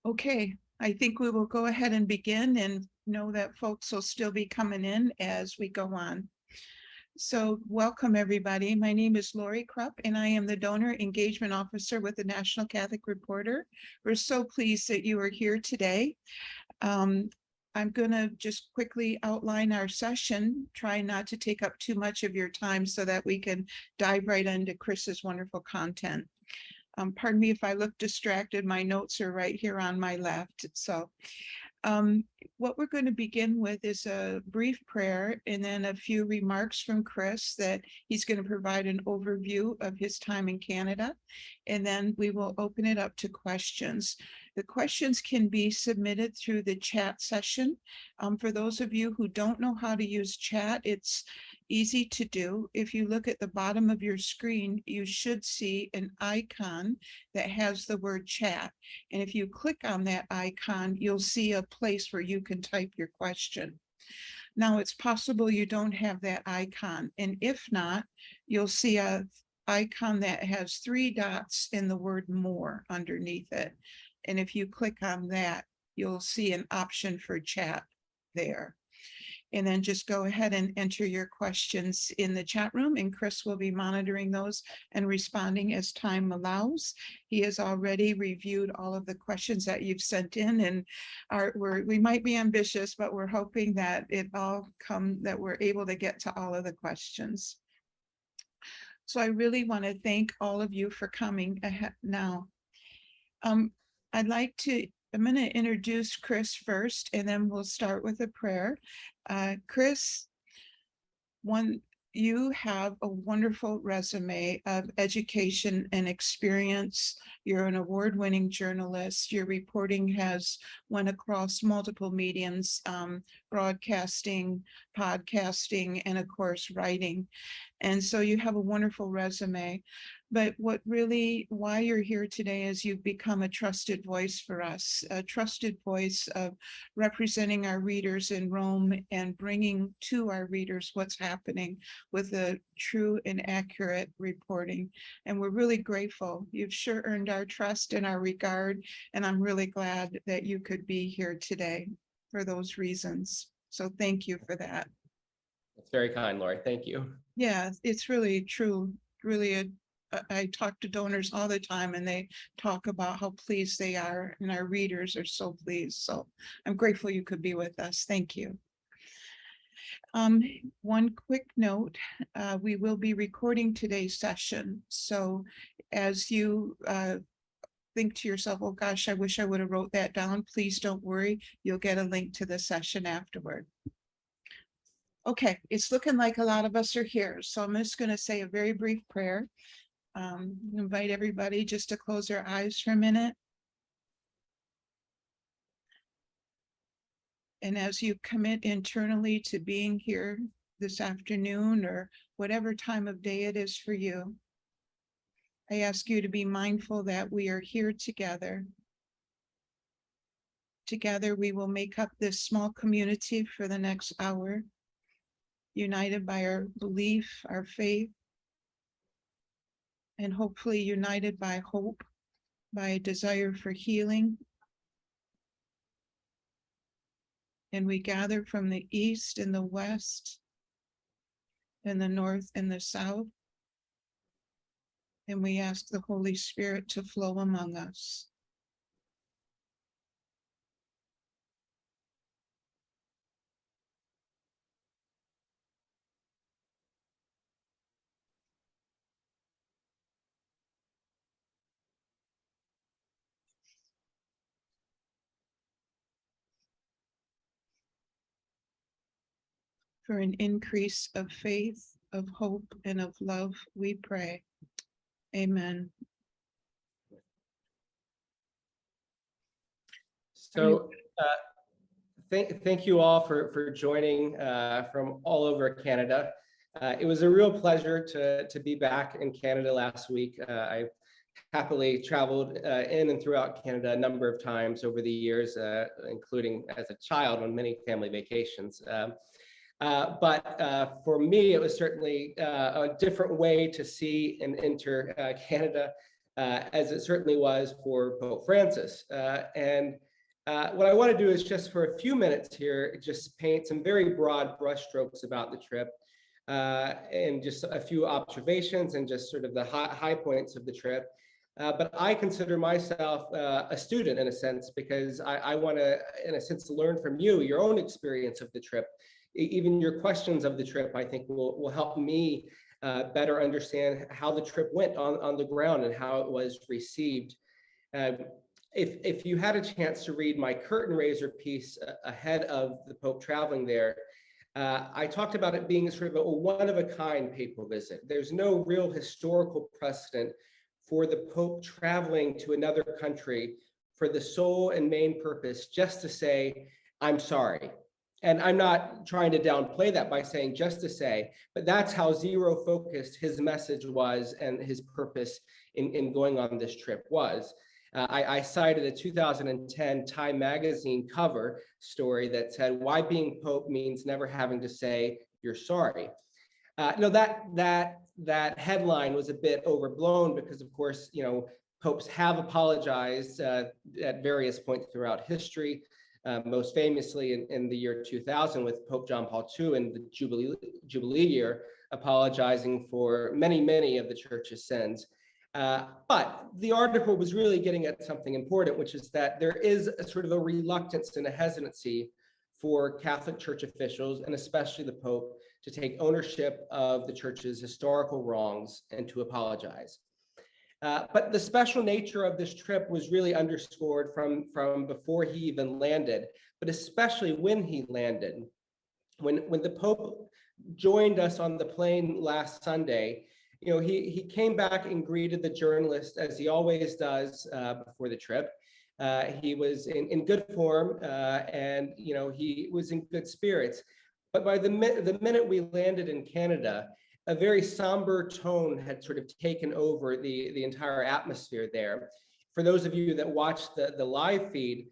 Okay, I think we will go ahead and begin and know that folks will still be coming in as we go on. So welcome, everybody. My name is Lori Krupp, and I am the Donor Engagement Officer with the National Catholic Reporter. We're so pleased that you are here today. I'm going to just quickly outline our session, try not to take up too much of your time so that we can dive right into Chris's wonderful content. Pardon me if I look distracted. My notes are right here on my left. So what we're going to begin with is a brief prayer and then a few remarks from Chris that he's going to provide an overview of his time in Canada. And then we will open it up to questions. The questions can be submitted through the chat session. For those of you who don't know how to use chat, it's easy to do. If you look at the bottom of your screen, you should see an icon that has the word chat. And if you click on that icon, you'll see a place where you can type your question. Now, it's possible you don't have that icon. And if not, you'll see a icon that has 3 dots in the word more underneath it. And if you click on that, you'll see an option for chat there. And then just go ahead and enter your questions in the chat room, and Chris will be monitoring those and responding as time allows. He has already reviewed all of the questions that you've sent in, and we might be ambitious, but we're hoping that that we're able to get to all of the questions. So I really want to thank all of you for coming ahead now. I'm going to introduce Chris first, and then we'll start with a prayer. Chris, you have a wonderful resume of education and experience. You're an award-winning journalist. Your reporting has went across multiple mediums, broadcasting, podcasting, and of course, writing. And so you have a wonderful resume. But why you're here today is you've become a trusted voice for us, a trusted voice of representing our readers in Rome and bringing to our readers what's happening with a true and accurate reporting. And we're really grateful. You've sure earned our trust and our regard. And I'm really glad that you could be here today for those reasons. So thank you for that. That's very kind, Lori. Thank you. Yeah, it's really true. Really I talk to donors all the time, and they talk about how pleased they are, and our readers are so pleased. So I'm grateful you could be with us. Thank you. One quick note, we will be recording today's session. So as you think to yourself, oh gosh, I wish I would have wrote that down, please don't worry. You'll get a link to the session afterward. Okay, it's looking like a lot of us are here. So I'm just going to say a very brief prayer. Invite everybody just to close their eyes for a minute. And as you commit internally to being here this afternoon or whatever time of day it is for you, I ask you to be mindful that we are here together. Together, we will make up this small community for the next hour, united by our belief, our faith, and hopefully united by hope, by a desire for healing. And we gather from the east and the west, and the north and the south. And we ask the Holy Spirit to flow among us. For an increase of faith, of hope, and of love, we pray. Amen. So thank you all for joining from all over Canada. It was a real pleasure to be back in Canada last week. I happily traveled in and throughout Canada a number of times over the years, including as a child on many family vacations. But for me, it was certainly a different way to see and enter Canada. as it certainly was for Pope Francis. What I want to do is just for a few minutes here, just paint some very broad brushstrokes about the trip, and just a few observations and just sort of the high points of the trip. But I consider myself a student in a sense, because I want to, in a sense, learn from you, your own experience of the trip. Even your questions of the trip, I think, will help me better understand how the trip went on the ground and how it was received. If you had a chance to read my curtain raiser piece ahead of the Pope traveling there, I talked about it being sort of a one-of-a-kind papal visit. There's no real historical precedent for the Pope traveling to another country for the sole and main purpose just to say, I'm sorry. And I'm not trying to downplay that by saying just to say, but that's how zero focused his message was and his purpose in going on this trip was. I cited a 2010 Time magazine cover story that said, why being Pope means never having to say you're sorry. No, that headline was a bit overblown because, of course, popes have apologized at various points throughout history. Most famously in the year 2000 with Pope John Paul II in the Jubilee year, apologizing for many of the church's sins. But the article was really getting at something important, which is that there is a sort of a reluctance and a hesitancy for Catholic Church officials, and especially the Pope, to take ownership of the church's historical wrongs and to apologize. But the special nature of this trip was really underscored from before he even landed, but especially when he landed. When the Pope joined us on the plane last Sunday, he came back and greeted the journalists as he always does before the trip. He was in good form, and he was in good spirits. But by the minute we landed in Canada, a very somber tone had sort of taken over the entire atmosphere there. For those of you that watched the live feed,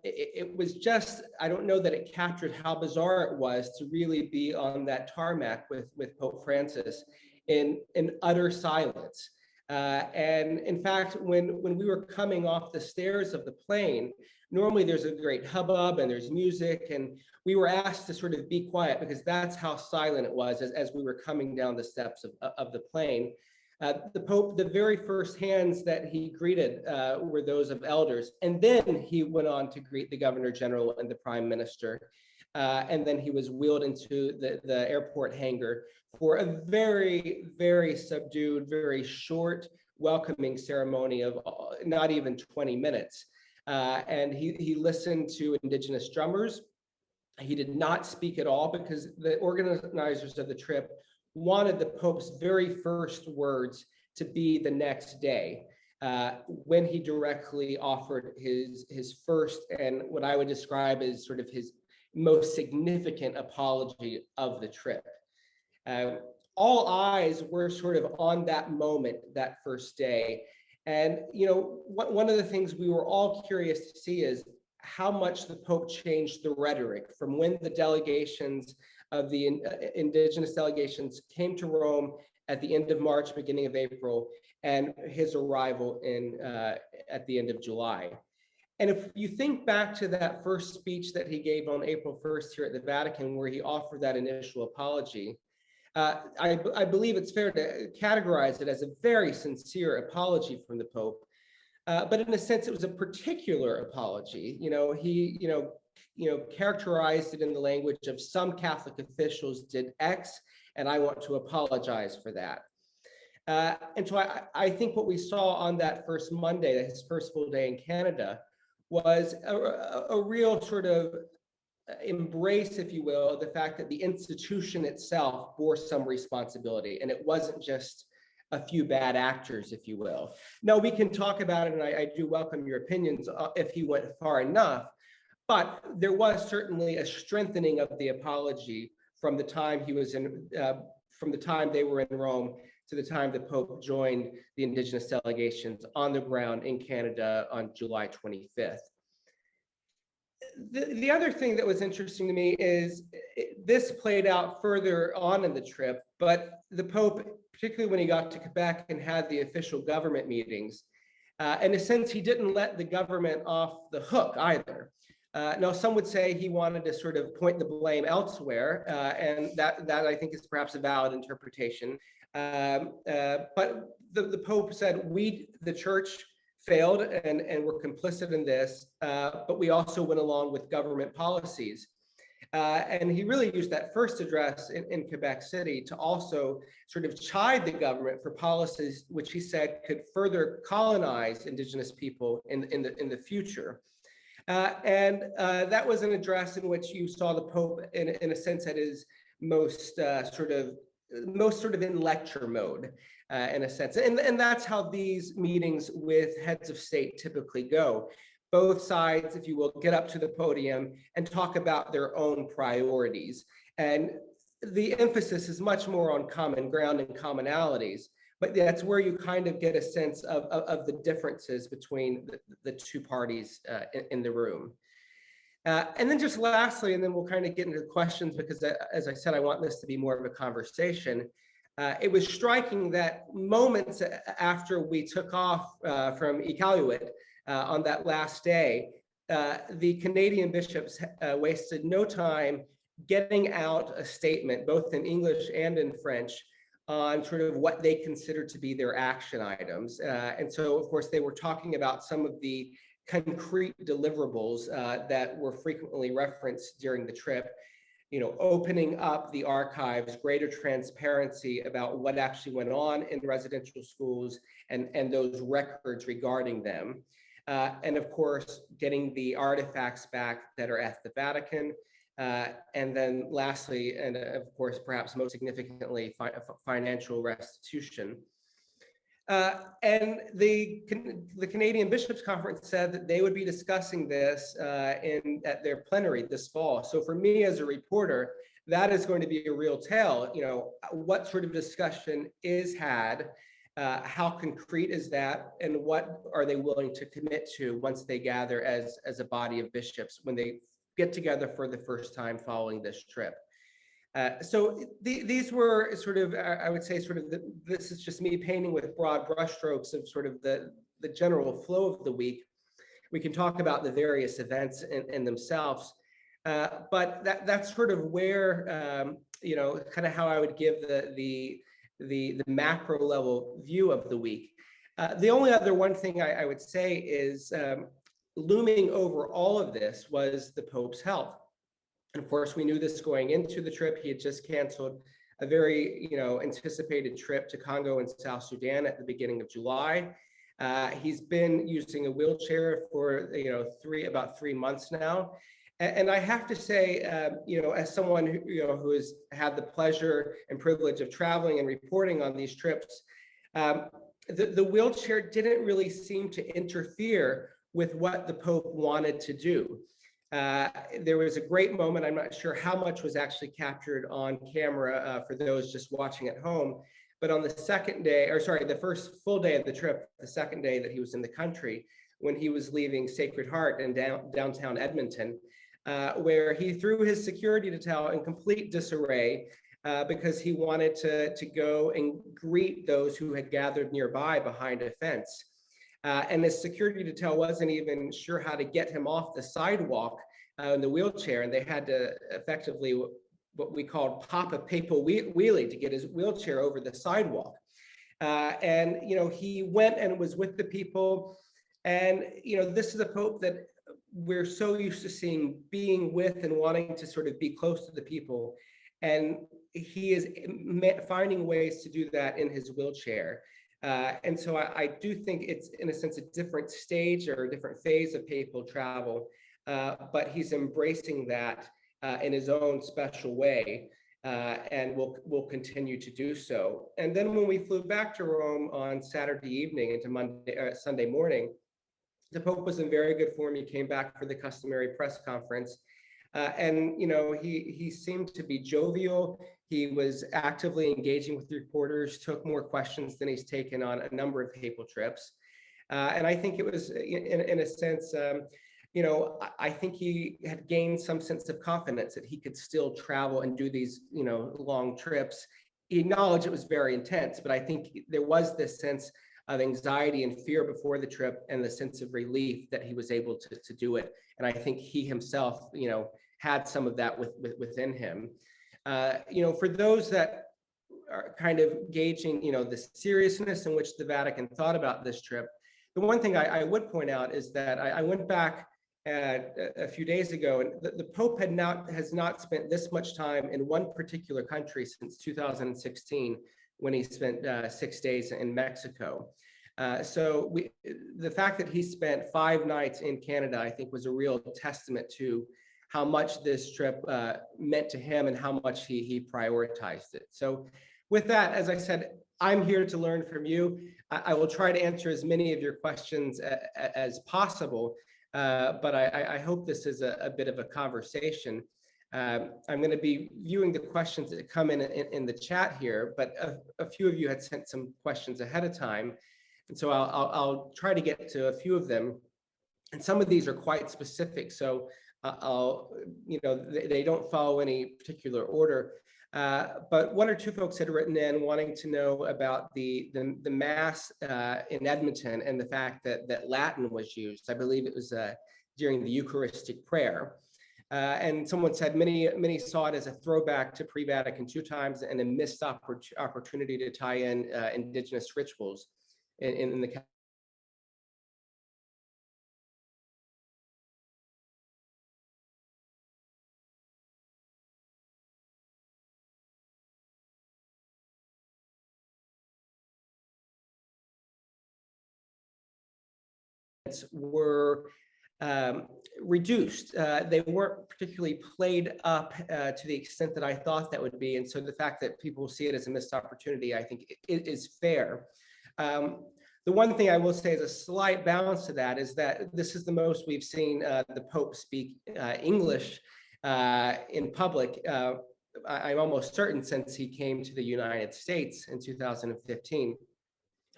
it was just, I don't know that it captured how bizarre it was to really be on that tarmac with Pope Francis in utter silence. And in fact, when we were coming off the stairs of the plane, normally there's a great hubbub and there's music, and we were asked to sort of be quiet because that's how silent it was as we were coming down the steps of the plane. The Pope, the very first hands that he greeted were those of elders, and then he went on to greet the Governor General and the Prime Minister. And then he was wheeled into the airport hangar for a very subdued, very short welcoming ceremony of not even 20 minutes. And he listened to Indigenous drummers. He did not speak at all because the organizers of the trip wanted the Pope's very first words to be the next day, when he directly offered his first and what I would describe as sort of his most significant apology of the trip. All eyes were sort of on that moment, that first day. And, one of the things we were all curious to see is how much the Pope changed the rhetoric from when the delegations of the indigenous delegations came to Rome at the end of March, beginning of April, and his arrival at the end of July. And if you think back to that first speech that he gave on April 1st here at the Vatican, where he offered that initial apology, I believe it's fair to categorize it as a very sincere apology from the Pope. But in a sense, it was a particular apology. He characterized it in the language of some Catholic officials did X, and I want to apologize for that. And so I think what we saw on that first Monday, his first full day in Canada, was a real sort of embrace, if you will, the fact that the institution itself bore some responsibility, and it wasn't just a few bad actors, if you will. No, we can talk about it, and I do welcome your opinions if he went far enough, but there was certainly a strengthening of the apology from the time he was from the time they were in Rome to the time the Pope joined the indigenous delegations on the ground in Canada on July 25th. the other thing that was interesting to me is this played out further on in the trip, but the Pope, particularly when he got to Quebec and had the official government meetings, in a sense, he didn't let the government off the hook either. Now, some would say he wanted to sort of point the blame elsewhere, and that I think is perhaps a valid interpretation. But the Pope said, we, the church, failed and were complicit in this, but we also went along with government policies. And he really used that first address in Quebec City to also sort of chide the government for policies which he said could further colonize Indigenous people in the future. And that was an address in which you saw the Pope in a sense at his most sort of in lecture mode, in a sense. And that's how these meetings with heads of state typically go. Both sides, if you will, get up to the podium and talk about their own priorities. And the emphasis is much more on common ground and commonalities, but that's where you kind of get a sense of the differences between the two parties in the room. And then just lastly, and then we'll kind of get into the questions, because as I said, I want this to be more of a conversation. It was striking that moments after we took off from Iqaluit on that last day, the Canadian bishops wasted no time getting out a statement, both in English and in French, on sort of what they considered to be their action items. And so, of course, they were talking about some of the concrete deliverables that were frequently referenced during the trip. You know, opening up the archives, greater transparency about what actually went on in residential schools and those records regarding them. And of course, getting the artifacts back that are at the Vatican. And then lastly, and of course, perhaps most significantly, financial restitution. And the Canadian Bishops' Conference said that they would be discussing this at their plenary this fall. So for me as a reporter, that is going to be a real tell. You know, what sort of discussion is had, how concrete is that, and what are they willing to commit to once they gather as a body of bishops when they get together for the first time following this trip. So these were sort of, I would say, sort of, this is just me painting with broad brushstrokes of sort of the general flow of the week. We can talk about the various events in themselves, but that's sort of where, you know, kind of how I would give the macro level view of the week. The only other one thing I would say is looming over all of this was the Pope's health. And of course, we knew this going into the trip. He had just canceled a very, you know, anticipated trip to Congo and South Sudan at the beginning of July. He's been using a wheelchair for, you know, about 3 months now. And I have to say, you know, as someone who, you know, who has had the pleasure and privilege of traveling and reporting on these trips, the wheelchair didn't really seem to interfere with what the Pope wanted to do. There was a great moment, I'm not sure how much was actually captured on camera for those just watching at home, but on the second day, or sorry, the first full day of the trip, the second day that he was in the country, when he was leaving Sacred Heart in downtown Edmonton, where he threw his security detail in complete disarray because he wanted to go and greet those who had gathered nearby behind a fence. And the security detail wasn't even sure how to get him off the sidewalk in the wheelchair, and they had to effectively what we called pop a papal wheelie to get his wheelchair over the sidewalk. And you know, he went and was with the people, and you know, this is a Pope that we're so used to seeing being with and wanting to sort of be close to the people, and he is finding ways to do that in his wheelchair. And so I do think it's, in a sense, a different stage or a different phase of papal travel, but he's embracing that in his own special way, and will continue to do so. And then when we flew back to Rome on Saturday evening into Sunday morning, the Pope was in very good form. He came back for the customary press conference. And you know, he seemed to be jovial. He was actively engaging with reporters, took more questions than he's taken on a number of papal trips. And I think it was, in a sense, I think he had gained some sense of confidence that he could still travel and do these, long trips. He acknowledged it was very intense, but I think there was this sense of anxiety and fear before the trip and the sense of relief that he was able to do it. And I think he himself, had some of that within him. For those that are kind of gauging, the seriousness in which the Vatican thought about this trip, the one thing I would point out is that I went back a few days ago, and the Pope has not spent this much time in one particular country since 2016, when he spent 6 days in Mexico. So the fact that he spent 5 nights in Canada, I think, was a real testament to how much this trip meant to him and how much he prioritized it. So with that, as I said, I'm here to learn from you. I will try to answer as many of your questions as possible, but I hope this is a bit of a conversation. I'm going to be viewing the questions that come in the chat here, but a few of you had sent some questions ahead of time, and so I'll try to get to a few of them. And some of these are quite specific, so they don't follow any particular order. But 1 or 2 folks had written in wanting to know about the Mass in Edmonton and the fact that Latin was used. I believe it was during the Eucharistic prayer. And someone said many saw it as a throwback to pre-Vatican II times and a missed opportunity to tie in indigenous rituals in the were reduced. They weren't particularly played up to the extent that I thought that would be. And so the fact that people see it as a missed opportunity, I think it is fair. The one thing I will say as a slight balance to that is that this is the most we've seen the Pope speak English in public. I'm almost certain since he came to the United States in 2015.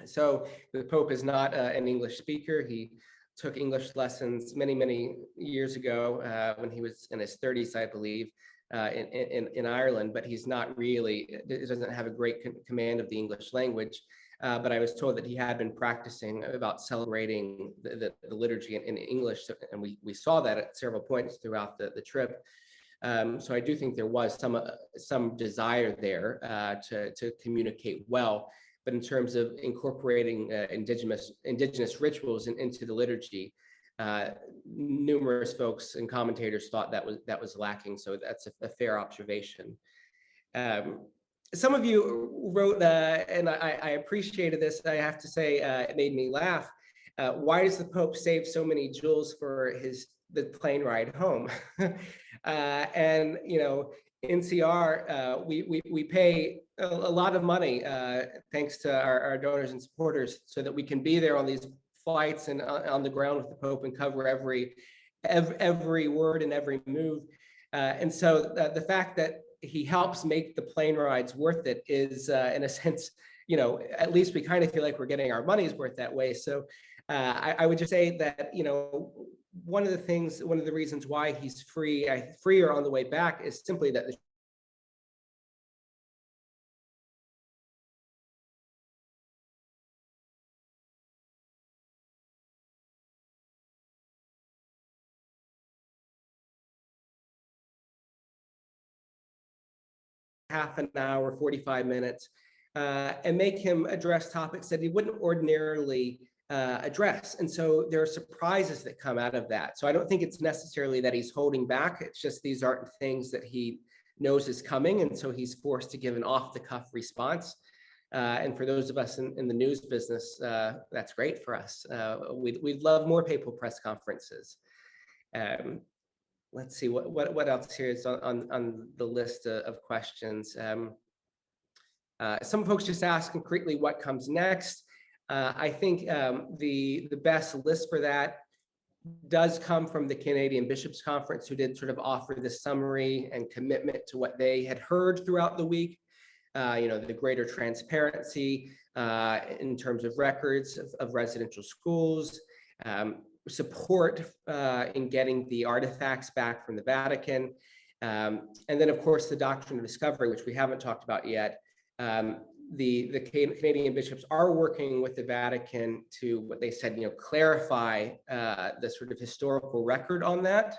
So the Pope is not an English speaker. He took English lessons many years ago when he was in his 30s, I believe, in Ireland, but he's not really, doesn't have a great command of the English language. But I was told that he had been practicing about celebrating the liturgy in English, and we saw that at several points throughout the trip. So I do think there was some desire there to communicate well. But in terms of incorporating indigenous rituals into the liturgy, numerous folks and commentators thought that was lacking. So that's a fair observation. Some of you wrote, and I appreciated this. I have to say, it made me laugh. Why does the Pope save so many jewels for the plane ride home? And NCR, we pay a lot of money, thanks to our donors and supporters, so that we can be there on these flights and on the ground with the Pope and cover every word and every move. And so the fact that he helps make the plane rides worth it is, in a sense, at least we kind of feel like we're getting our money's worth that way. So I would just say that, one of the reasons why he's freer on the way back is simply that the half an hour, 45 minutes, and make him address topics that he wouldn't ordinarily address. And so there are surprises that come out of that. So I don't think it's necessarily that he's holding back. It's just these aren't things that he knows is coming. And so he's forced to give an off-the-cuff response. And for those of us in the news business, that's great for us. We'd love more papal press conferences. Let's see what else here is on the list of questions. Some folks just ask concretely what comes next. I think the best list for that does come from the Canadian Bishops' Conference, who did sort of offer the summary and commitment to what they had heard throughout the week. The greater transparency in terms of records of residential schools, support in getting the artifacts back from the Vatican. And then, of course, the doctrine of discovery, which we haven't talked about yet. The Canadian bishops are working with the Vatican to, what they said, clarify the sort of historical record on that.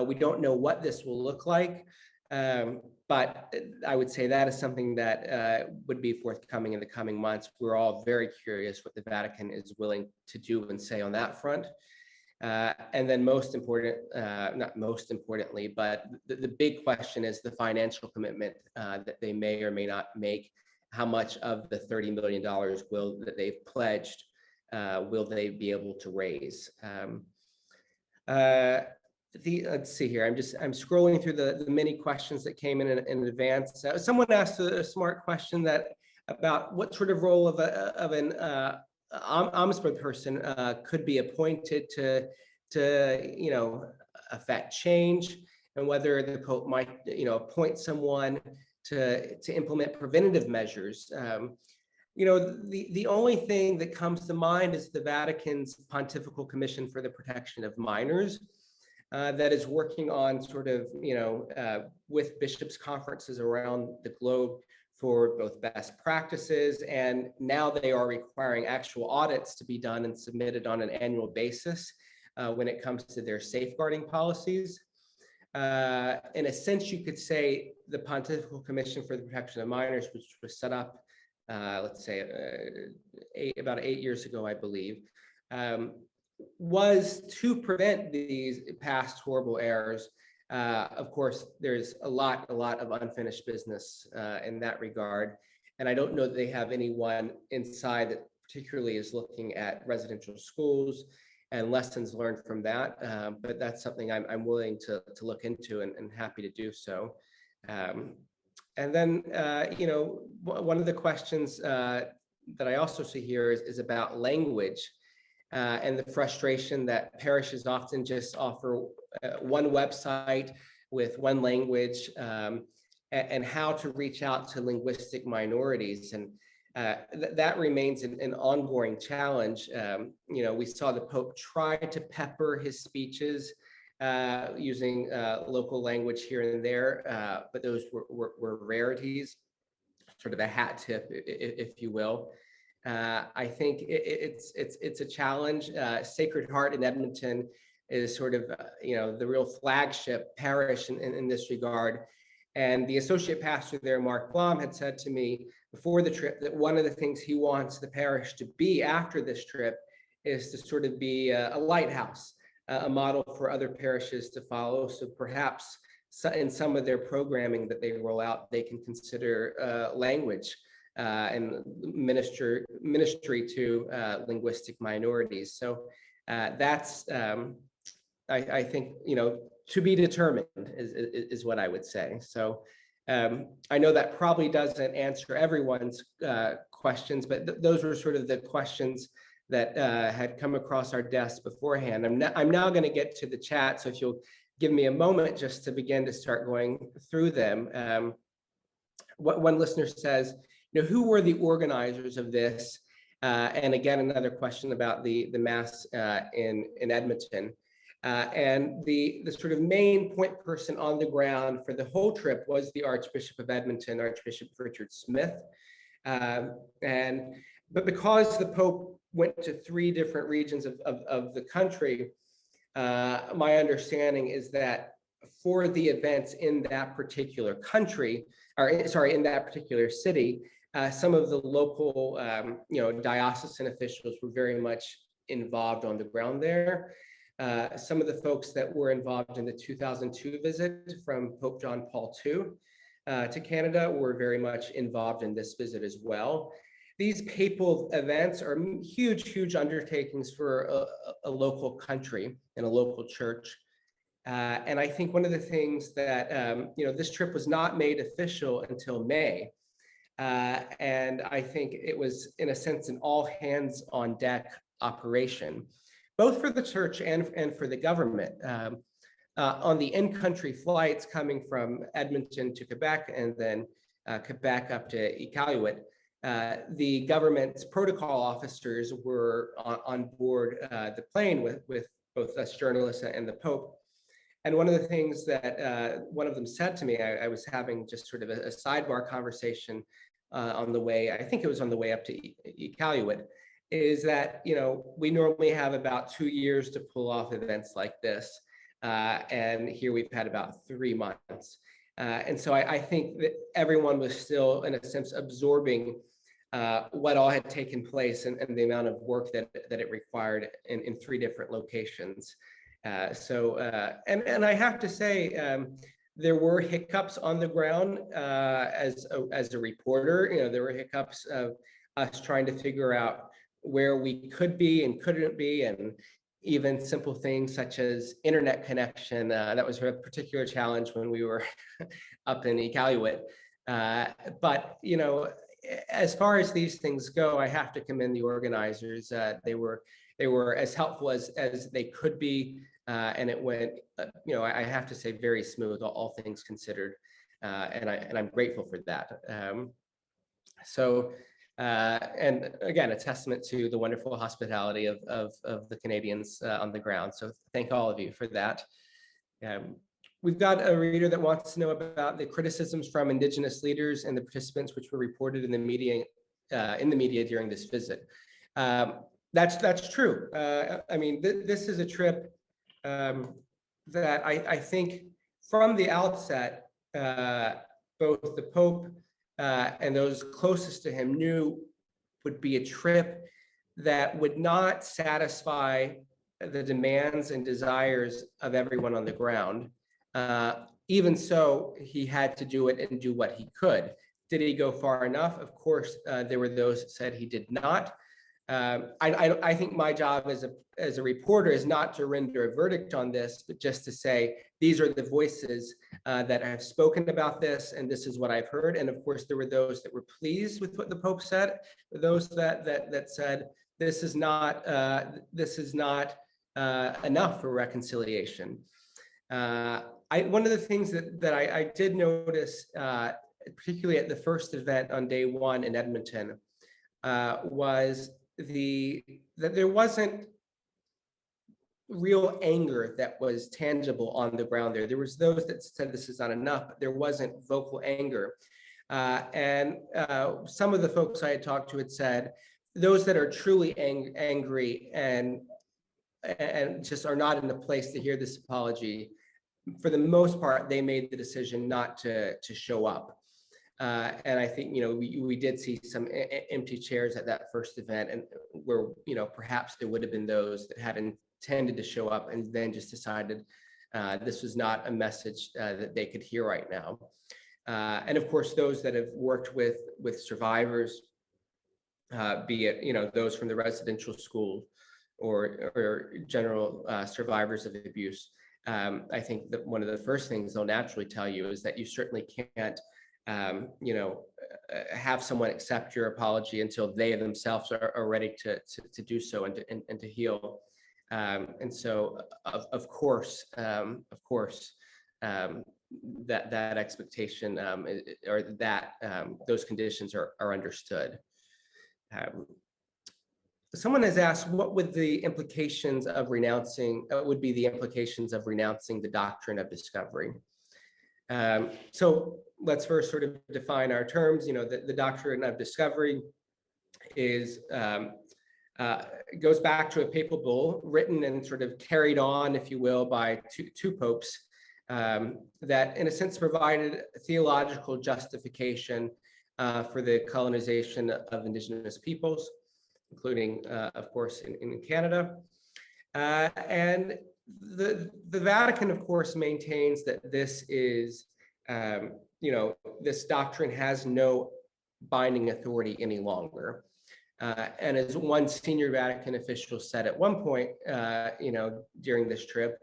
We don't know what this will look like, but I would say that is something that would be forthcoming in the coming months. We're all very curious what the Vatican is willing to do and say on that front. And then most important, not most importantly, but the big question is the financial commitment that they may or may not make. How much of the $30 million that they've pledged will they be able to raise? Let's see here. I'm scrolling through the many questions that came in advance. Someone asked a smart question about what sort of role of an ombudsperson could be appointed to affect change, and whether the Pope might appoint someone to implement preventative measures. The only thing that comes to mind is the Vatican's Pontifical Commission for the Protection of Minors, that is working on sort of, with bishops' conferences around the globe for both best practices, and now they are requiring actual audits to be done and submitted on an annual basis when it comes to their safeguarding policies. In a sense, you could say the Pontifical Commission for the Protection of Minors, which was set up, let's say, about 8 years ago, I believe, was to prevent these past horrible errors. Of course, there's a lot of unfinished business in that regard. And I don't know that they have anyone inside that particularly is looking at residential schools and lessons learned from that. But that's something I'm willing to look into and happy to do so. And then, one of the questions that I also see here is about language. And the frustration that parishes often just offer one website with one language, and how to reach out to linguistic minorities. And that remains an ongoing challenge. We saw the Pope try to pepper his speeches using local language here and there, but those were rarities, sort of a hat tip, if you will. I think it's a challenge. Sacred Heart in Edmonton is sort of the real flagship parish in this regard. And the associate pastor there, Mark Blom, had said to me before the trip that one of the things he wants the parish to be after this trip is to sort of be a lighthouse, a model for other parishes to follow. So perhaps in some of their programming that they roll out, they can consider language and ministry to linguistic minorities. So that's, I think, to be determined is what I would say. So I know that probably doesn't answer everyone's questions, but those were sort of the questions that had come across our desks beforehand. I'm now going to get to the chat, so if you'll give me a moment just to begin to start going through them. One listener says, who were the organizers of this? And again, another question about the Mass in Edmonton. And the sort of main point person on the ground for the whole trip was the Archbishop of Edmonton, Archbishop Richard Smith. But because the Pope went to 3 different regions of the country, my understanding is that for the events in that particular country, in that particular city, some of the local, diocesan officials were very much involved on the ground there. Some of the folks that were involved in the 2002 visit from Pope John Paul II to Canada were very much involved in this visit as well. These papal events are huge undertakings for a local country and a local church. And I think one of the things that, this trip was not made official until May. And I think it was, in a sense, an all hands on deck operation, both for the church and for the government. On the in-country flights coming from Edmonton to Quebec and then Quebec up to Iqaluit, the government's protocol officers were on board the plane with both us journalists and the Pope. And one of the things that one of them said to me, I was having just sort of a sidebar conversation on the way, I think it was on the way up to Iqaluit, is that, we normally have about 2 years to pull off events like this. And here we've had about 3 months. And so I think that everyone was still, in a sense, absorbing what all had taken place and the amount of work that it required in 3 different locations. And I have to say, there were hiccups on the ground as a reporter. There were hiccups of us trying to figure out where we could be and couldn't be, and even simple things such as internet connection. That was a particular challenge when we were up in Iqaluit. But as far as these things go, I have to commend the organizers. They were as helpful as they could be, and it went, I have to say, very smooth, all things considered, and I'm grateful for that. And again, a testament to the wonderful hospitality of the Canadians on the ground. So thank all of you for that. We've got a reader that wants to know about the criticisms from Indigenous leaders and the participants, which were reported in the media during this visit. That's true. I mean, this is a trip that I think from the outset, both the Pope and those closest to him knew would be a trip that would not satisfy the demands and desires of everyone on the ground. Even so, he had to do it and do what he could. Did he go far enough? Of course, there were those that said he did not. I think my job as a reporter is not to render a verdict on this, but just to say, these are the voices that have spoken about this, and this is what I've heard. And of course, there were those that were pleased with what the Pope said, those that said, this is not enough for reconciliation. One of the things that I did notice, particularly at the first event on day 1 in Edmonton, was that there wasn't real anger that was tangible on the ground there. There was those that said this is not enough, but there wasn't vocal anger. And some of the folks I had talked to had said, those that are truly angry and just are not in a place to hear this apology, for the most part, they made the decision not to show up. And I think, we did see some empty chairs at that first event, and where, perhaps there would have been those that had intended to show up and then just decided this was not a message that they could hear right now. And of course, those that have worked with survivors, be it, those from the residential school or general survivors of abuse, I think that one of the first things they'll naturally tell you is that you certainly can't have someone accept your apology until they themselves are ready to do so and to heal. And so, of course, that expectation or that those conditions are understood. Someone has asked, what would the implications of renouncing? Would be the implications of renouncing the doctrine of discovery? So let's first sort of define our terms. The doctrine of discovery is goes back to a papal bull written and sort of carried on, if you will, by two popes that, in a sense, provided theological justification for the colonization of Indigenous peoples, including, of course, in Canada. And the Vatican, of course, maintains that this is, this doctrine has no binding authority any longer. And as one senior Vatican official said at one point, during this trip,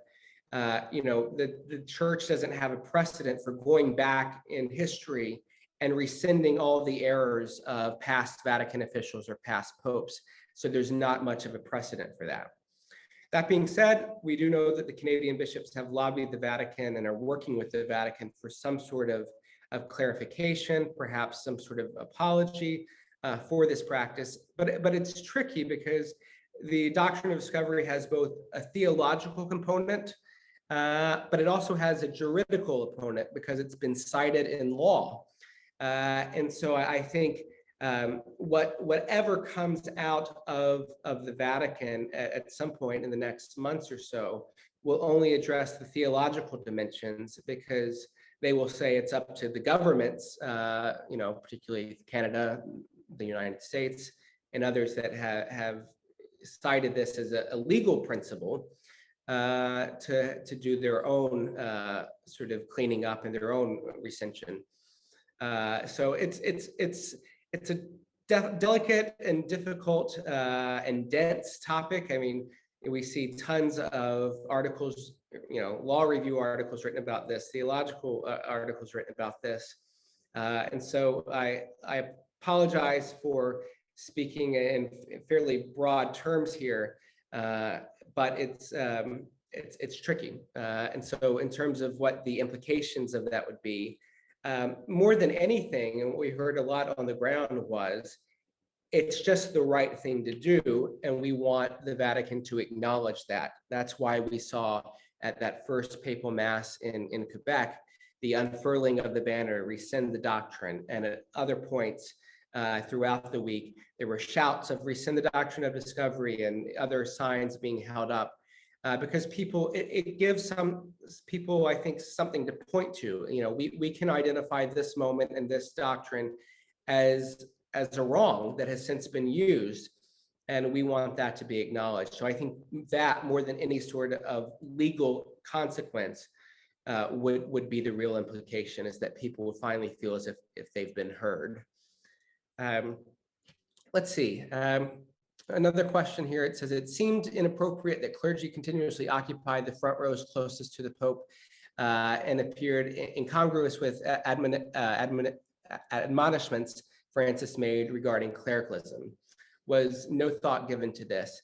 the church doesn't have a precedent for going back in history and rescinding all the errors of past Vatican officials or past popes. So there's not much of a precedent for that. That being said, we do know that the Canadian bishops have lobbied the Vatican and are working with the Vatican for some sort of clarification, perhaps some sort of apology. for this practice. But it's tricky because the doctrine of discovery has both a theological component, but it also has a juridical opponent because it's been cited in law. And so I think whatever comes out of the Vatican at some point in the next months or so will only address the theological dimensions, because they will say it's up to the governments, particularly Canada, the United States, and others that have cited this as a legal principle, to do their own sort of cleaning up and their own recension. So it's a delicate and difficult and dense topic. I mean, we see tons of articles, law review articles written about this, theological articles written about this. And so I apologize for speaking in fairly broad terms here, but it's tricky. And so in terms of what the implications of that would be, more than anything, and what we heard a lot on the ground was, it's just the right thing to do, and we want the Vatican to acknowledge that. That's why we saw at that first papal mass in Quebec, the unfurling of the banner, rescind the doctrine, and at other points throughout the week, there were shouts of rescind the doctrine of discovery and other signs being held up. Because it gives some people, I think, something to point to. We can identify this moment and this doctrine as a wrong that has since been used, and we want that to be acknowledged. So I think that, more than any sort of legal consequence, would be the real implication, is that people would finally feel as if they've been heard. Let's see. Another question here, it says, it seemed inappropriate that clergy continuously occupied the front rows closest to the Pope, and appeared incongruous with admonishments Francis made regarding clericalism. Was no thought given to this?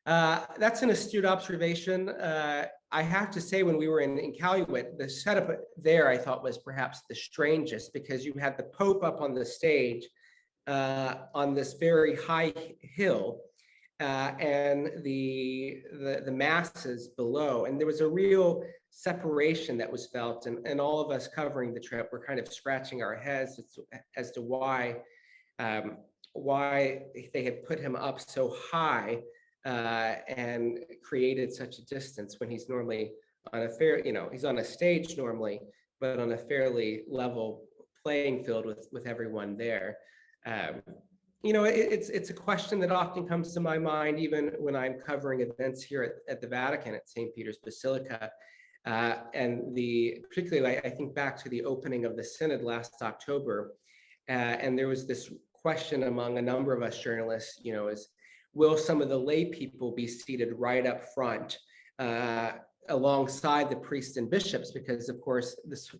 That's an astute observation. I have to say, when we were in Calumet, the setup there I thought was perhaps the strangest, because you had the Pope up on the stage, on this very high hill, and the masses below, and there was a real separation that was felt, and all of us covering the trip were kind of scratching our heads as to why they had put him up so high, and created such a distance, when he's normally on a he's on a stage normally, but on a fairly level playing field with everyone there. It's a question that often comes to my mind, even when I'm covering events here at the Vatican, at St. Peter's Basilica. And particularly, I think back to the opening of the Synod last October, and there was this question among a number of us journalists, is, will some of the lay people be seated right up front, alongside the priests and bishops? Because, of course,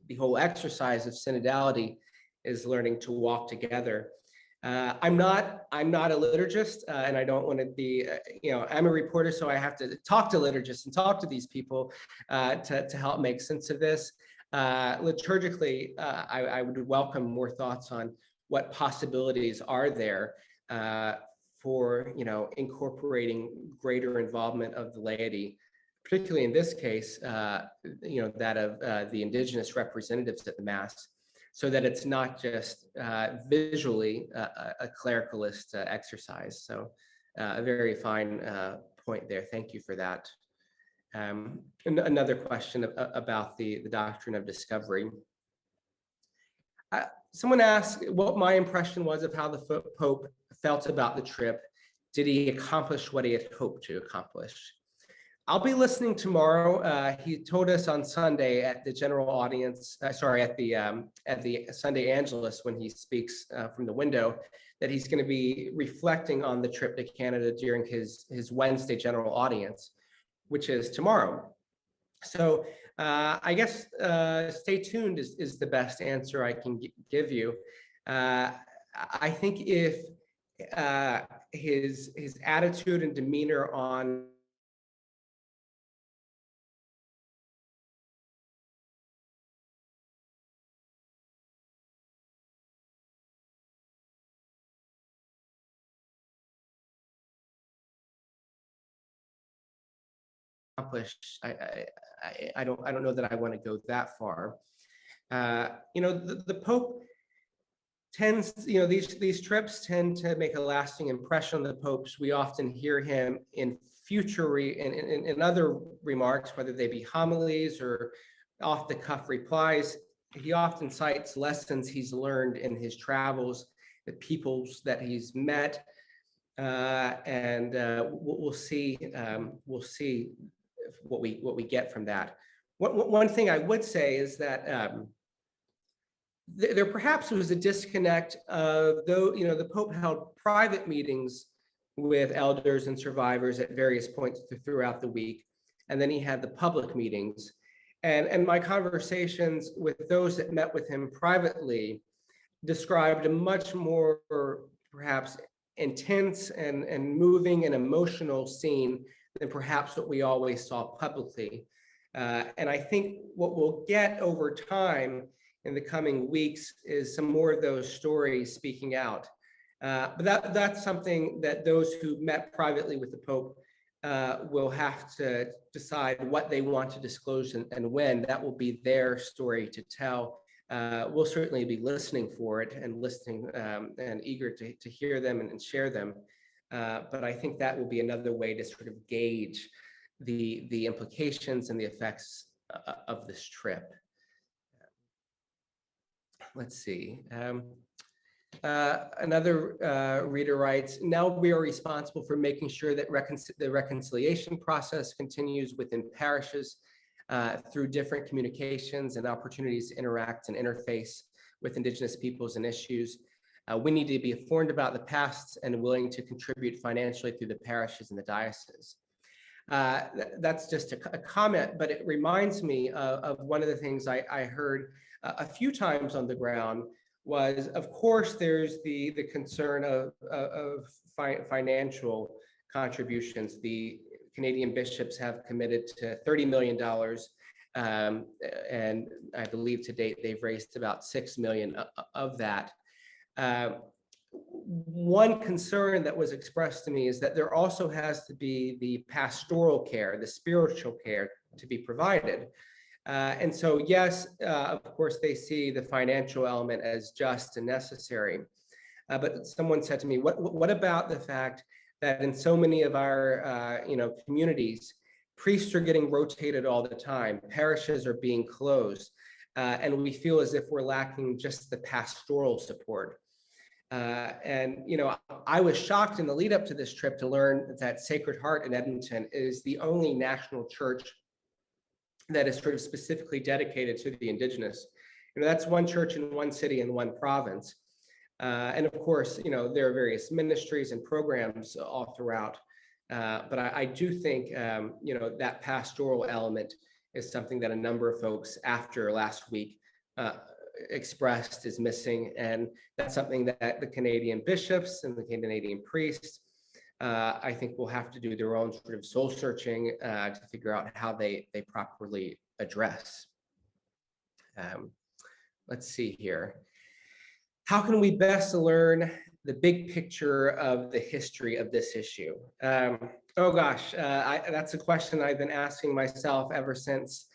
the whole exercise of synodality is learning to walk together. I'm not a liturgist, and I don't want to be, I'm a reporter, so I have to talk to liturgists and talk to these people to help make sense of this. Liturgically, I would welcome more thoughts on what possibilities are there for, incorporating greater involvement of the laity, particularly in this case, that of the indigenous representatives at the Mass, so that it's not just visually a clericalist exercise. So a very fine point there. Thank you for that. Another question about the doctrine of discovery. Someone asked what my impression was of how the Pope felt about the trip. Did he accomplish what he had hoped to accomplish? I'll be listening tomorrow. He told us on Sunday at the general audience, at the Sunday Angelus, when he speaks from the window, that he's going to be reflecting on the trip to Canada during his Wednesday general audience, which is tomorrow. So I guess stay tuned is the best answer I can give you. I think if his attitude and demeanor on accomplish. I don't know that I want to go that far. The Pope tends, these trips tend to make a lasting impression on the popes. We often hear him in in other remarks, whether they be homilies or off the cuff replies. He often cites lessons he's learned in his travels, the peoples that he's met, and we'll see what we get from that. One thing I would say is that there perhaps was a disconnect of, though, the Pope held private meetings with elders and survivors at various points throughout the week, and then he had the public meetings. And my conversations with those that met with him privately described a much more perhaps intense and moving and emotional scene than perhaps what we always saw publicly. And I think what we'll get over time in the coming weeks is some more of those stories speaking out. But that's something that those who met privately with the Pope will have to decide what they want to disclose and when. That will be their story to tell. We'll certainly be listening for it and listening and eager to hear them and share them. But I think that will be another way to sort of gauge the implications and the effects of this trip. Let's see. Another reader writes, now we are responsible for making sure that the reconciliation process continues within parishes through different communications and opportunities to interact and interface with Indigenous peoples and issues. We need to be informed about the past and willing to contribute financially through the parishes and the diocese. That's just a comment, but it reminds me of one of the things I heard a few times on the ground was, of course, there's the concern of financial contributions. The Canadian bishops have committed to $30 million, and I believe to date they've raised about $6 million of that. One concern that was expressed to me is that there also has to be the pastoral care, the spiritual care to be provided. And so, yes, of course, they see the financial element as just and necessary. But someone said to me, what about the fact that in so many of our communities, priests are getting rotated all the time, parishes are being closed, and we feel as if we're lacking just the pastoral support. And I was shocked in the lead up to this trip to learn that Sacred Heart in Edmonton is the only national church that is sort of specifically dedicated to the Indigenous. That's one church in one city in one province. And of course, there are various ministries and programs all throughout. But I do think, that pastoral element is something that a number of folks after last week expressed is missing. And that's something that the Canadian bishops and the Canadian priests, I think, will have to do their own sort of soul searching to figure out how they properly address. Let's see here. How can we best learn the big picture of the history of this issue? Oh gosh, that's a question I've been asking myself ever since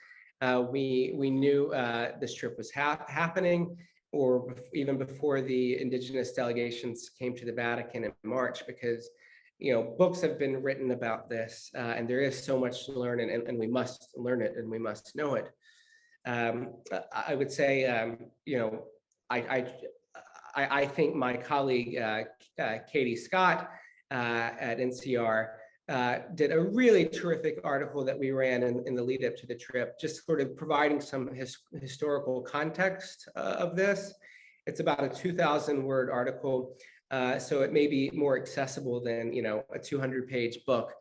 we knew this trip was happening, or even before the Indigenous delegations came to the Vatican in March, because books have been written about this, and there is so much to learn, and we must learn it and we must know it. I would say, I think my colleague Katie Scott at NCR did a really terrific article that we ran in the lead up to the trip, just sort of providing some historical context of this. It's about a 2,000-word article. So it may be more accessible than a 200-page book,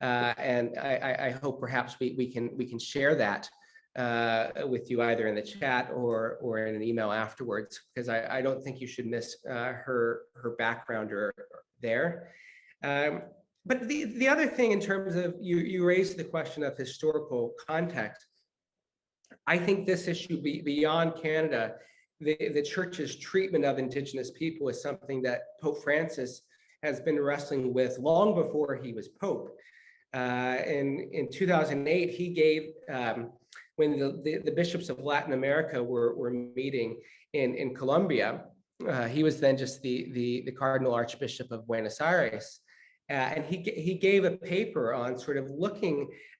and I hope perhaps we can share that with you either in the chat or in an email afterwards, because I don't think you should miss her background or there. But the other thing, in terms of you raised the question of historical context, I think this issue beyond Canada, the church's treatment of Indigenous people is something that Pope Francis has been wrestling with long before he was Pope. In 2008, he gave, when the bishops of Latin America were meeting in Colombia, he was then just the Cardinal Archbishop of Buenos Aires. And he gave a paper on sort of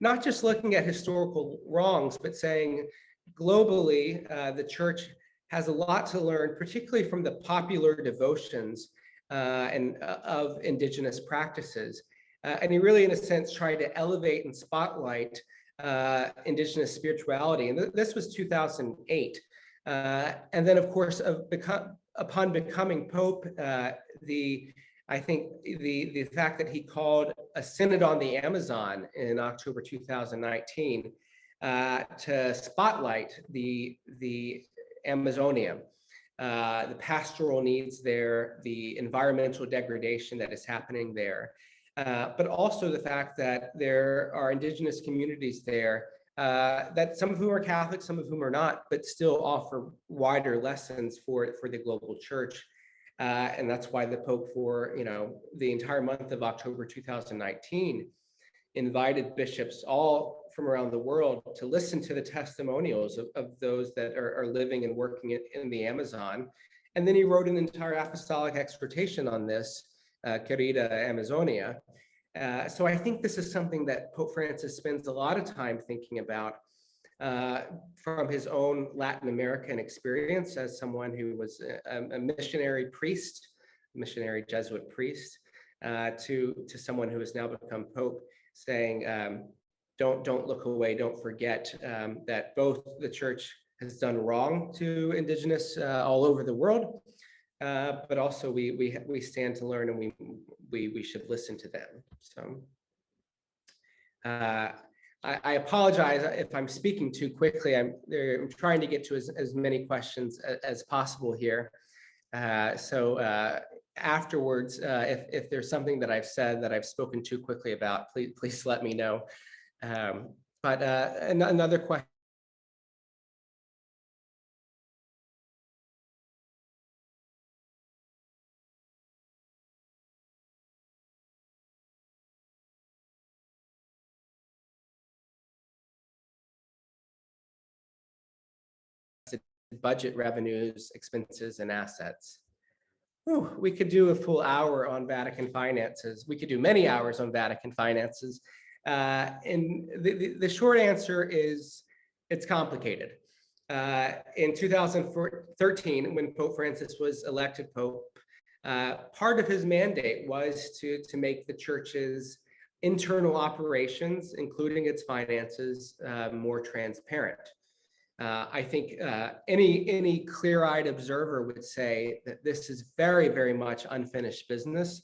not just looking at historical wrongs, but saying globally, the church has a lot to learn, particularly from the popular devotions of indigenous practices. And he really, in a sense, tried to elevate and spotlight indigenous spirituality. And this was 2008. And then, of course, upon becoming Pope, I think the fact that he called a synod on the Amazon in October 2019 to spotlight the Amazonia, the pastoral needs there, the environmental degradation that is happening there, but also the fact that there are indigenous communities there that some of whom are Catholic, some of whom are not, but still offer wider lessons for the global church. And that's why the Pope, for the entire month of October 2019, invited bishops all from around the world to listen to the testimonials of those that are living and working in the Amazon. And then he wrote an entire apostolic exhortation on this, Querida Amazonia. So I think this is something that Pope Francis spends a lot of time thinking about from his own Latin American experience as someone who was a missionary priest, missionary Jesuit priest, to someone who has now become Pope, saying, don't look away, don't forget that both the church has done wrong to indigenous all over the world, but also we stand to learn, and we should listen to them. So I apologize if I'm speaking too quickly. I'm trying to get to as many questions as possible here. So afterwards, if there's something that I've said that I've spoken too quickly about, please let me know. But another question. Budget, revenues, expenses, and assets. Whew, we could do a full hour on Vatican finances. We could do many hours on Vatican finances. And the short answer is it's complicated. In 2013, when Pope Francis was elected Pope, part of his mandate was to make the church's internal operations, including its finances, more transparent. I think any clear-eyed observer would say that this is very, very much unfinished business,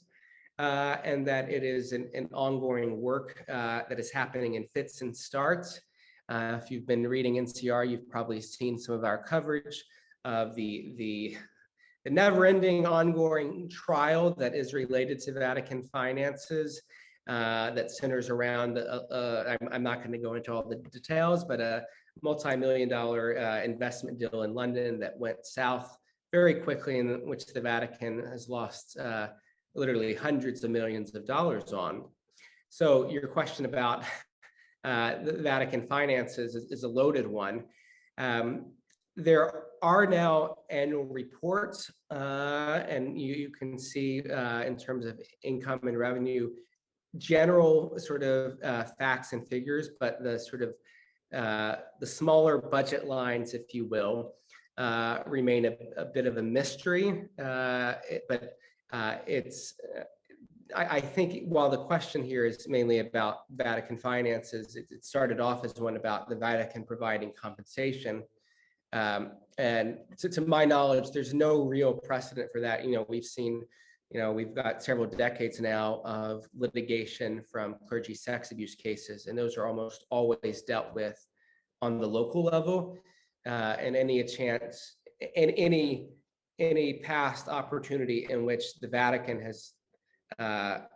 and that it is an ongoing work that is happening in fits and starts. If you've been reading NCR, you've probably seen some of our coverage of the never-ending ongoing trial that is related to Vatican finances, that centers around, I'm not going to go into all the details, but a multi-million-dollar investment deal in London that went south very quickly, in which the Vatican has lost literally hundreds of millions of dollars on. So your question about the Vatican finances is a loaded one. There are now annual reports, and you can see in terms of income and revenue, general sort of facts and figures, but the sort of the smaller budget lines, if you will, remain a bit of a mystery. I think while the question here is mainly about Vatican finances, it started off as one about the Vatican providing compensation. And to my knowledge, there's no real precedent for that. We've seen, we've got several decades now of litigation from clergy sex abuse cases, and those are almost always dealt with on the local level. And any past opportunity in which the Vatican has, that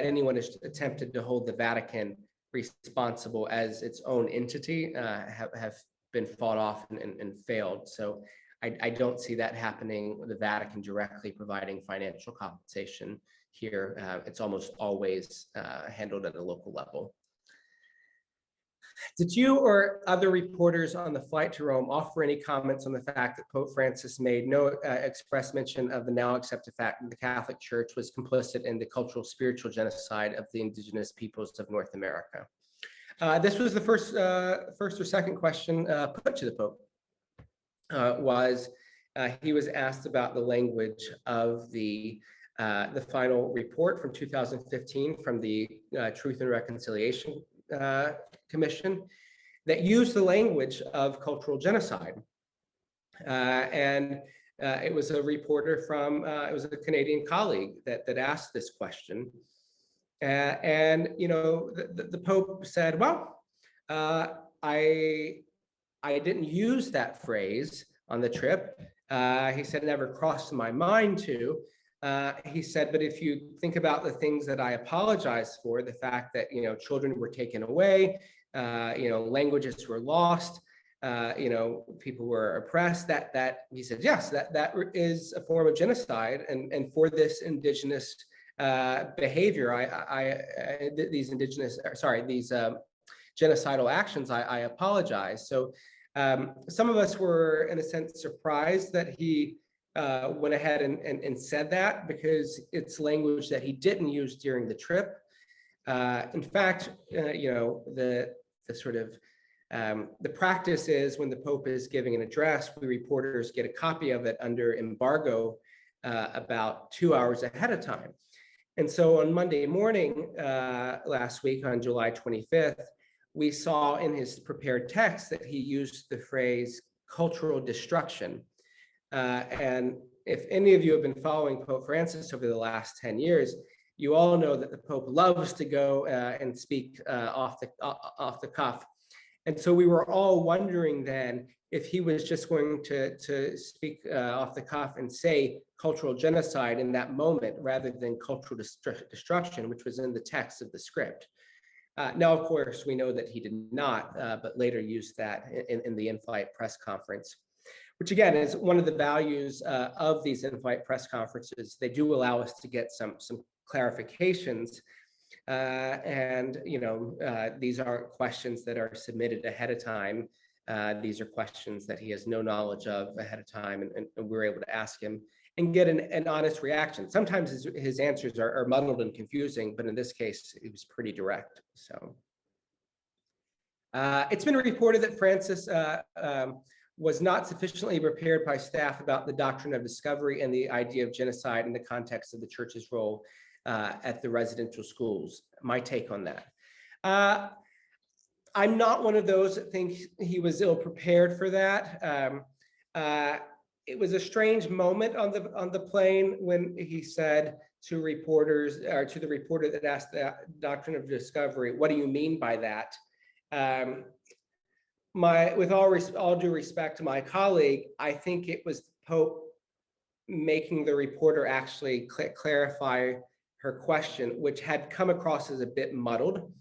anyone has attempted to hold the Vatican responsible as its own entity have been fought off and failed. So I don't see that happening with the Vatican directly providing financial compensation here. It's almost always handled at a local level. Did you or other reporters on the flight to Rome offer any comments on the fact that Pope Francis made no express mention of the now accepted fact that the Catholic Church was complicit in the cultural spiritual genocide of the indigenous peoples of North America? This was the first or second question put to the Pope. He was asked about the language of the final report from 2015 from the Truth and Reconciliation Commission that used the language of cultural genocide. It was a reporter from, it was a Canadian colleague that asked this question. The Pope said, well, I didn't use that phrase on the trip. He said, it never crossed my mind to. He said, but if you think about the things that I apologize for, the fact that, children were taken away, languages were lost, people were oppressed, that he said, yes, that is a form of genocide. And for this indigenous behavior, these genocidal actions, I apologize. So some of us were, in a sense, surprised that he went ahead and said that, because it's language that he didn't use during the trip. In fact, the practice is when the Pope is giving an address, we reporters get a copy of it under embargo about 2 hours ahead of time. And so on Monday morning last week, on July 25th, we saw in his prepared text that he used the phrase cultural destruction. And if any of you have been following Pope Francis over the last 10 years, you all know that the Pope loves to go and speak off the cuff. And so we were all wondering then if he was just going to speak off the cuff and say cultural genocide in that moment, rather than cultural destruction, which was in the text of the script. Now, of course, we know that he did not, but later used that in the in-flight press conference, which again is one of the values of these in-flight press conferences. They do allow us to get some clarifications. These aren't questions that are submitted ahead of time. These are questions that he has no knowledge of ahead of time, and we're able to ask him and get an honest reaction. Sometimes his answers are muddled and confusing, but in this case, it was pretty direct. So it's been reported that Francis was not sufficiently prepared by staff about the doctrine of discovery and the idea of genocide in the context of the church's role at the residential schools. My take on that. I'm not one of those that think he was ill prepared for that. It was a strange moment on the plane when he said to reporters, or to the reporter that asked the doctrine of discovery, "What do you mean by that?" With all due respect to my colleague, I think it was the Pope making the reporter actually clarify her question, which had come across as a bit muddled.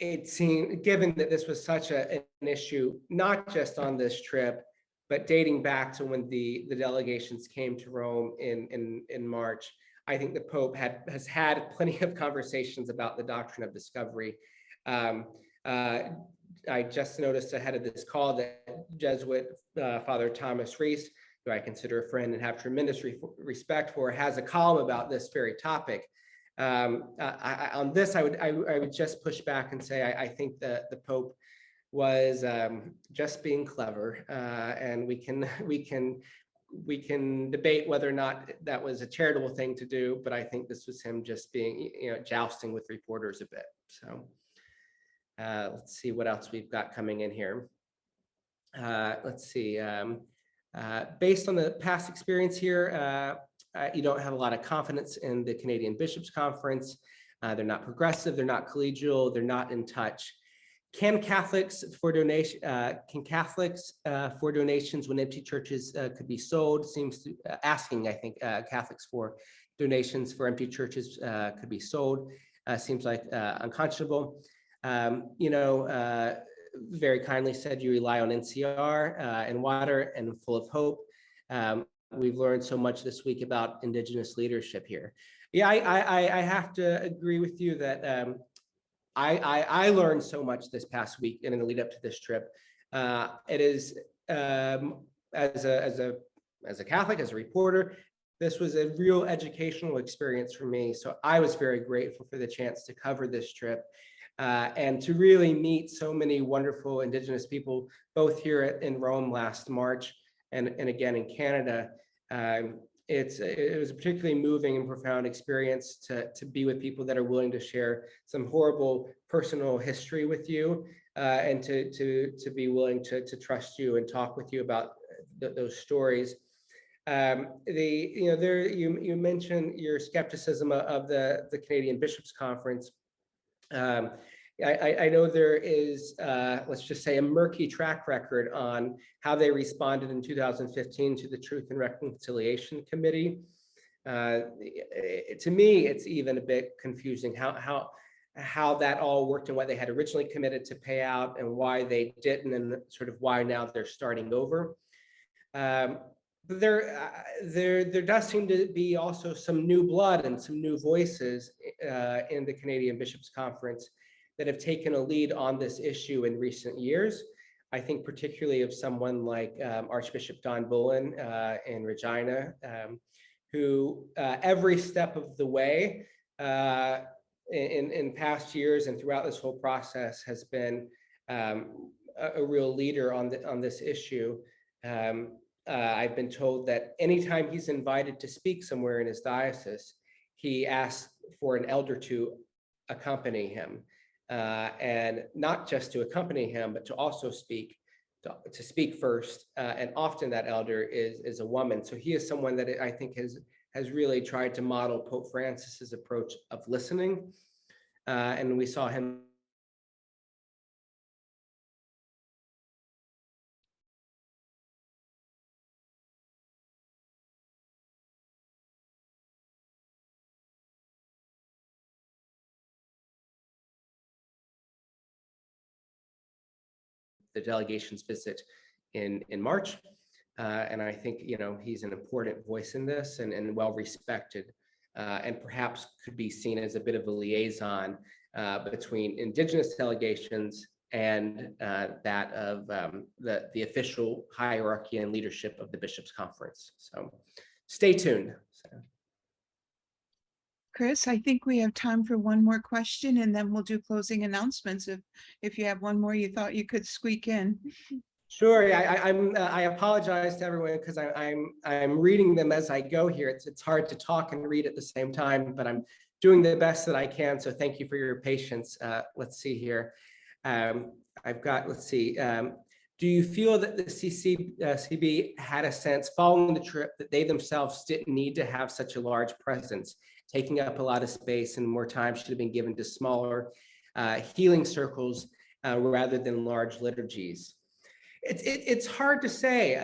It seemed, given that this was such an issue, not just on this trip, but dating back to when the delegations came to Rome in March, I think the Pope has had plenty of conversations about the doctrine of discovery. I just noticed ahead of this call that Jesuit Father Thomas Reese, who I consider a friend and have tremendous respect for, has a column about this very topic. On this, I would just push back and say I think that the Pope was just being clever, and we can debate whether or not that was a charitable thing to do, but I think this was him just being, jousting with reporters a bit. So let's see what else we've got coming in here. Let's see. Based on the past experience here, you don't have a lot of confidence in the Canadian Bishops' Conference. They're not progressive, they're not collegial, they're not in touch. Can Catholics for donations when empty churches could be sold? Seems to asking, I think, Catholics for donations for empty churches could be sold. Seems like unconscionable. Very kindly said you rely on NCR and water and full of hope. We've learned so much this week about Indigenous leadership here. Yeah, I have to agree with you that I learned so much this past week and in the lead up to this trip. It is as a Catholic, as a reporter, this was a real educational experience for me. So I was very grateful for the chance to cover this trip and to really meet so many wonderful Indigenous people, both here in Rome last March and again in Canada. It was a particularly moving and profound experience to be with people that are willing to share some horrible personal history with you, and to be willing to trust you and talk with you about those stories. You mentioned your skepticism of the Canadian Bishops' Conference. I know there is, let's just say, a murky track record on how they responded in 2015 to the Truth and Reconciliation Committee. To me, it's even a bit confusing how that all worked and what they had originally committed to pay out and why they didn't, and sort of why now they're starting over. But there does seem to be also some new blood and some new voices in the Canadian Bishops' Conference that have taken a lead on this issue in recent years. I think particularly of someone like Archbishop Don Bullen in Regina, who every step of the way in past years and throughout this whole process has been a real leader on this issue. I've been told that anytime he's invited to speak somewhere in his diocese, he asks for an elder to accompany him, and not just to accompany him, but to also speak first. And often that elder is a woman. So he is someone that I think has really tried to model Pope Francis's approach of listening. And we saw him the delegation's visit in March. And I think, he's an important voice in this and well respected, and perhaps could be seen as a bit of a liaison between Indigenous delegations and that of the official hierarchy and leadership of the Bishops' Conference. So stay tuned. Chris, I think we have time for one more question, and then we'll do closing announcements if you have one more you thought you could squeak in. Sure. Yeah, I apologize to everyone because I'm reading them as I go here. It's hard to talk and read at the same time, but I'm doing the best that I can. So thank you for your patience. Let's see here. Let's see. Do you feel that the CB had a sense following the trip that they themselves didn't need to have such a large presence, taking up a lot of space, and more time should have been given to smaller healing circles rather than large liturgies? It's hard to say.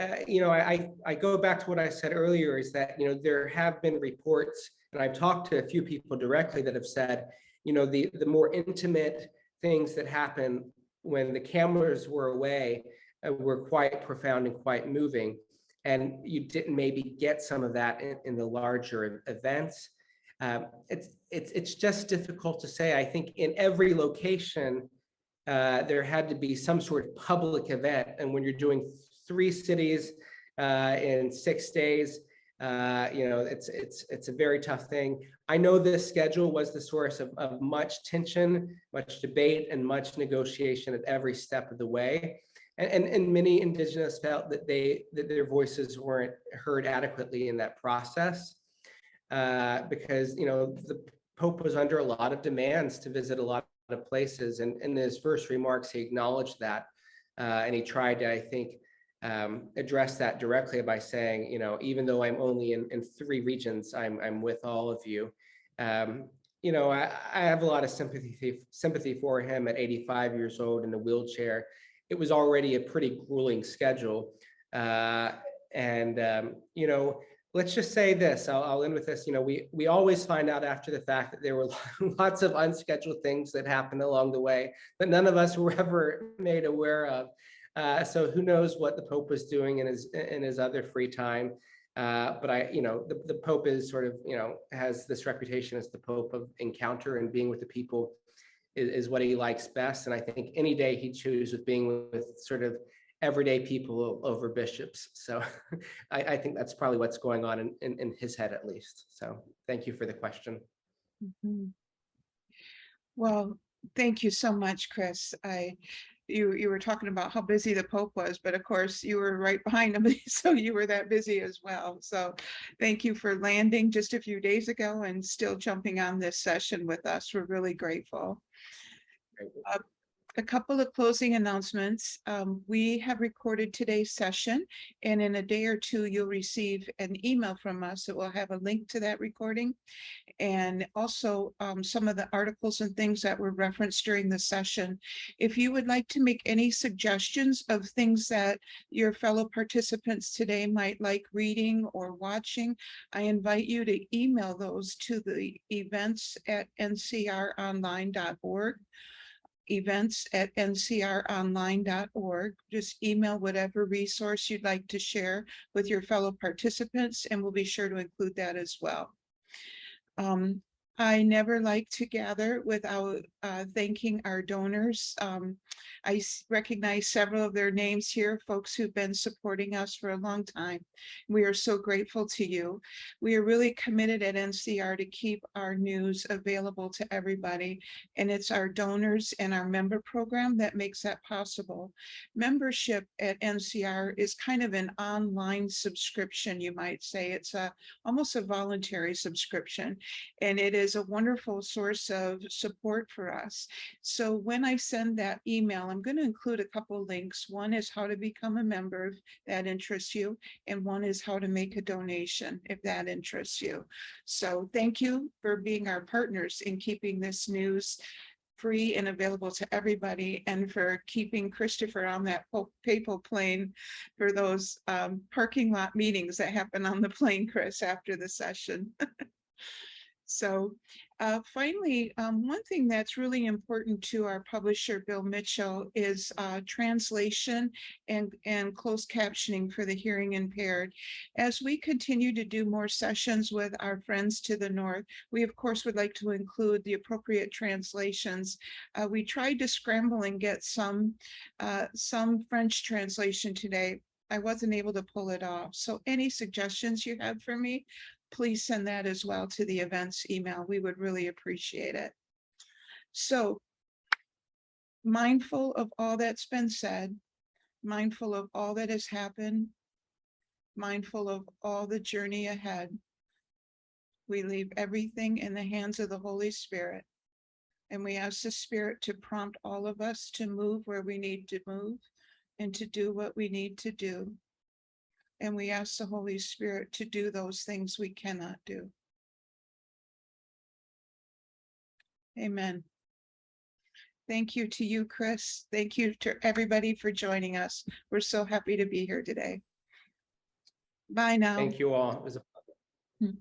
I go back to what I said earlier, is that there have been reports, and I've talked to a few people directly that have said, the more intimate things that happen when the cameras were away were quite profound and quite moving, and you didn't maybe get some of that in the larger events. It's just difficult to say. I think in every location there had to be some sort of public event, and when you're doing 3 cities in 6 days, it's a very tough thing. I know this schedule was the source of much tension, much debate, and much negotiation at every step of the way. And many Indigenous felt that their voices weren't heard adequately in that process, because the Pope was under a lot of demands to visit a lot of places, and in his first remarks he acknowledged that, and he tried to, I think, address that directly by saying, even though I'm only in 3 regions, I'm with all of you. I have a lot of sympathy for him at 85 years old in a wheelchair. It was already a pretty grueling schedule. And let's just say this, I'll end with this. We always find out after the fact that there were lots of unscheduled things that happened along the way that none of us were ever made aware of. So who knows what the Pope was doing in his other free time. But the Pope is sort of, has this reputation as the Pope of encounter, and being with the people is what he likes best. And I think any day he'd choose with being with sort of everyday people over bishops. So I think that's probably what's going on in his head, at least. So thank you for the question. Mhm. Well, thank you so much, Chris. You were talking about how busy the Pope was, but of course you were right behind him, so you were that busy as well. So thank you for landing just a few days ago and still jumping on this session with us. We're really grateful. A couple of closing announcements. We have recorded today's session, and in a day or two, you'll receive an email from us that will have a link to that recording, and also some of the articles and things that were referenced during the session. If you would like to make any suggestions of things that your fellow participants today might like reading or watching, I invite you to email those to the events@ncronline.org. events@ncronline.org. Just email whatever resource you'd like to share with your fellow participants, and we'll be sure to include that as well. I never like to gather without thanking our donors. I recognize several of their names here, folks who've been supporting us for a long time. We are so grateful to you. We are really committed at NCR to keep our news available to everybody, and it's our donors and our member program that makes that possible. Membership at NCR is kind of an online subscription, you might say. It's almost a voluntary subscription, and it is a wonderful source of support for us. So when I send that email, I'm going to include a couple links. One is how to become a member if that interests you, and one is how to make a donation if that interests you. So thank you for being our partners in keeping this news free and available to everybody, and for keeping Christopher on that papal plane for those parking lot meetings that happen on the plane, Chris, after the session. So finally, one thing that's really important to our publisher, Bill Mitchell, is translation and closed captioning for the hearing impaired. As we continue to do more sessions with our friends to the north, we of course would like to include the appropriate translations. We tried to scramble and get some French translation today. I wasn't able to pull it off. So any suggestions you have for me, please send that as well to the events email. We would really appreciate it. So, mindful of all that's been said, mindful of all that has happened, mindful of all the journey ahead, we leave everything in the hands of the Holy Spirit, and we ask the Spirit to prompt all of us to move where we need to move and to do what we need to do. And we ask the Holy Spirit to do those things we cannot do. Amen. Thank you to you, Chris. Thank you to everybody for joining us. We're so happy to be here today. Bye now. Thank you all. It was a pleasure.